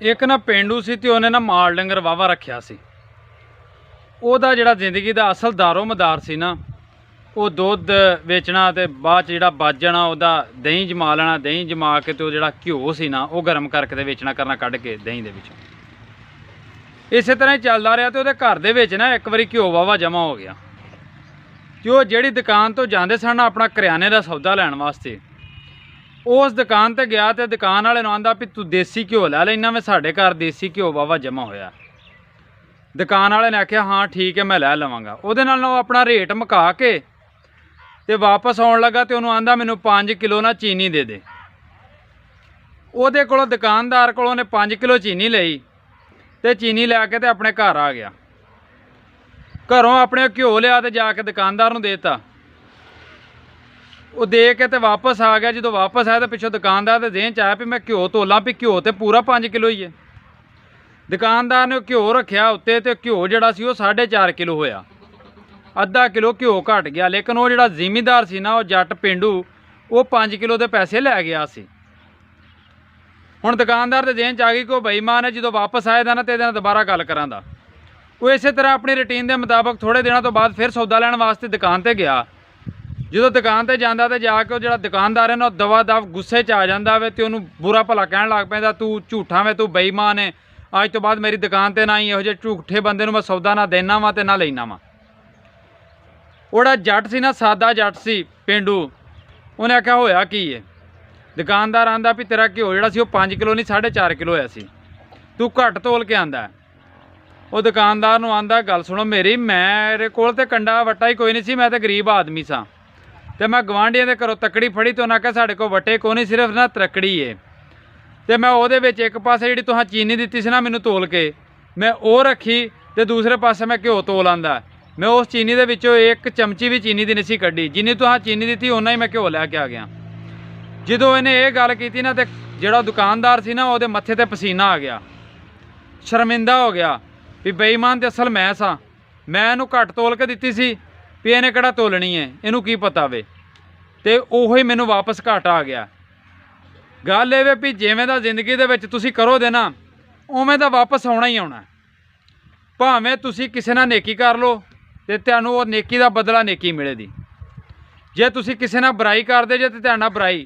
एक ना पेंडू सी ते उन्हें ना माल डंगर वाहवा रखिया सी। ਉਹਦਾ ਜਿਹੜਾ ਜ਼ਿੰਦਗੀ ਦਾ ਅਸਲ ਦਾਰੋ ਮਦਾਰ ਸੀ ਨਾ, ਉਹ ਦੁੱਧ ਵੇਚਣਾ ਤੇ ਬਾਅਦ 'ਚ ਜਿਹੜਾ ਬਚ ਜਾਣਾ ਉਹਦਾ ਦਹੀਂ ਜਮਾ ਲੈਣਾ। ਦਹੀਂ ਜਮਾ ਕੇ ਤੇ ਉਹ ਜਿਹੜਾ ਘਿਓ ਸੀ ਨਾ ਉਹ ਗਰਮ ਕਰਕੇ ਤੇ ਵੇਚਣਾ ਕਰਨਾ ਕੱਢ ਕੇ ਦਹੀਂ ਦੇ ਵਿੱਚੋਂ। ਇਸੇ ਤਰ੍ਹਾਂ ਹੀ ਚੱਲਦਾ ਰਿਹਾ ਤੇ ਉਹਦੇ ਘਰ ਦੇ ਵਿੱਚ ਨਾ ਇੱਕ ਵਾਰੀ ਘਿਓ ਵਾਹਵਾ ਜਮਾ ਹੋ ਗਿਆ ਤੇ ਉਹ ਜਿਹੜੀ ਦੁਕਾਨ ਤੋਂ ਜਾਂਦੇ ਸਨ ਆਪਣਾ ਕਰਿਆਨੇ ਦਾ ਸੌਦਾ ਲੈਣ ਵਾਸਤੇ, ਉਸ ਦੁਕਾਨ ਤੇ ਗਿਆ ਤੇ ਦੁਕਾਨ ਵਾਲੇ ਨੂੰ ਆਂਦਾ ਵੀ ਤੂੰ ਦੇਸੀ ਘਿਓ ਲੈ ਲੈਣਾ, ਮੈਂ ਸਾਡੇ ਘਰ ਦੇਸੀ ਘਿਓ ਵਾਹਵਾ ਜਮਾ ਹੋਇਆ। दुकान वाले ने आख्या हाँ ठीक है मैं लै लवांगा। ਉਹਦੇ ਨਾਲ ਉਹ ਆਪਣਾ ਰੇਟ ਮੁਕਾ ਕੇ ਤੇ ਵਾਪਸ ਆਉਣ ਲੱਗਾ ਤੇ ਉਹਨੂੰ ਆਂਦਾ ਮੈਨੂੰ 5 ਕਿਲੋ ਨਾ ਚੀਨੀ ਦੇ ਦੇ। ਉਹਦੇ ਕੋਲੋਂ ਦੁਕਾਨਦਾਰ ਕੋਲੋਂ ਨੇ 5 ਕਿਲੋ ਚੀਨੀ ਲਈ ਤੇ ਚੀਨੀ ਲੈ ਕੇ ਤੇ ਆਪਣੇ ਘਰ ਆ ਗਿਆ। ਘਰੋਂ ਆਪਣੇ ਘਿਓ ਲਿਆ ਤੇ ਜਾ ਕੇ ਦੁਕਾਨਦਾਰ ਨੂੰ ਦੇਤਾ। ਉਹ ਦੇ ਕੇ ਤੇ ਵਾਪਸ ਆ ਗਿਆ। ਜਦੋਂ ਵਾਪਸ ਆਇਆ ਤਾਂ ਪਿੱਛੋਂ ਦੁਕਾਨਦਾਰ ਦੇ ਜ਼ਿਹਨ 'ਚ ਆਇਆ ਵੀ मैं घिओ ਤੋਲਾਂ ਵੀ ਘਿਓ ਤੇ ਪੂਰਾ 5 ਕਿਲੋ ही है। दुकानदार ने घिओ रखिया उत्ते ते घिओ जिहड़ा सी वो 4.5 किलो होया, अद्धा किलो घिओ घट गया। लेकिन वो जिहड़ा जिमीदार सी ना वो जट पेंडू वो 5 किलो के पैसे लै गया सी। हुण दुकानदार के जेहन च आ गई कि वो बेईमान है, जो वापस आएगा ना तो ये दोबारा गल करांदा। वो इस तरह अपनी रूटीन के मुताबिक थोड़े दिनों तो बाद फिर सौदा लैण वास्ते दुकान पर गया। जो दुकान पर जाता तो जाके वो जिहड़ा दुकानदार है ना दवा दव गुस्से च आ जाता वे तो उन्होंने बुरा भला कहण लग पैंदा, तू झूठा वे, तू बेईमान है, अज तो बाद मेरी दुकान पर ना ही इहो जिहे झूठे बंदे नूं मैं सौदा ना देना वा ते ना लेना वा। ओड़ा जट सी ना, सादा जट सी पेंडू, उन्हें आख्या होया की है। दुकानदार आंदा भी तेरा घिओ जिहड़ा सी 5 किलो नहीं 4.5 किलो होया सी, तू घट तोल के आंदा है। वो दुकानदार नूं आंदा गल सुनो मेरी, मेरे कोल ते कंडा वट्टा ही कोई नहीं सी, मैं तो गरीब आदमी सा ते मैं गवांढियां दे घरों तकड़ी फड़ी तो उन्हें आख्या साडे कोल वट्टे कोई नहीं, सिर्फ ना तरकड़ी है। तो मैं वो एक पासे जी तुहां चीनी दी सी ना मैनू तोल के, मैं वो रखी तो दूसरे पासे मैं घिओ तोल आंदा। मैं उस चीनी दे विचों एक चमची भी चीनी दी नहीं सी कड्ढी, जिन्नी तुहां चीनी दी उन्ना ही मैं घिओ लैके आ गया। जदों इन्हें ये गल की ना तो जिहड़ा दुकानदार सी ना वो मत्थे ते पसीना आ गया, शर्मिंदा हो गया भी बेईमान तो असल मैं सा, मैं इहनूं घट तोल के दित्ती सी भी इहने किहड़ा तोलनी है, इहनूं की पता वे। तो उही मैनूं वापस घाट आ गया। गल ये भी जिवें दा जिंदगी दे विच तुसीं करो दे ना उवें दा वापस आउणा ही आउणा। भावें तुसीं किसे नाल नेकी कर लो ते तुहानूं वो नेकी दा बदला नेकी मिलेगी, जे तुसीं किसे नाल बुराई करदे जे ते तुहाडे नाल बुराई।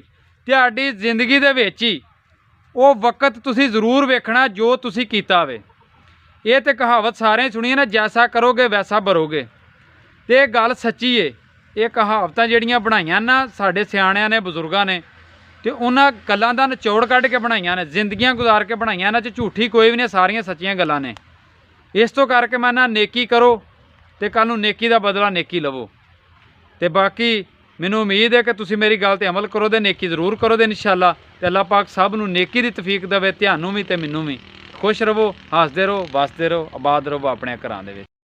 तुहाडी जिंदगी दे विच ही वो वक्त तुसीं जरूर वेखना जो तुसीं कीता वे। ये तो कहावत सारे सुनी है ना, जैसा करोगे वैसा भरोगे। तो ये गल सच्ची है। ये कहावतां जिहड़ियां बनाईयां ना साडे सियाणियां ने बजुर्गां ने तो उन्होंने गलों का निचोड़ कढ़ के बनाइया ने, जिंदगियां गुजार के बनाइया ने, झूठी कोई भी नहीं, सारियां सच्चियां गल्लां ने। इस तो करके मैं ना नेकी करो तो कल नूं नेकी का बदला नेकी लवो। तो बाकी मैनूं उम्मीद है कि तुसीं मेरी गल ते अमल करो, दे नेकी जरूर करो दे इंशाअल्लाह। ते अल्लाह पाक सब नूं नेकी दी तौफीक देवे, तुहानूं भी ते मैनूं भी। खुश रहो, हसदे रहो, वसदे रहो, आबाद रहो अपने घरां दे विच।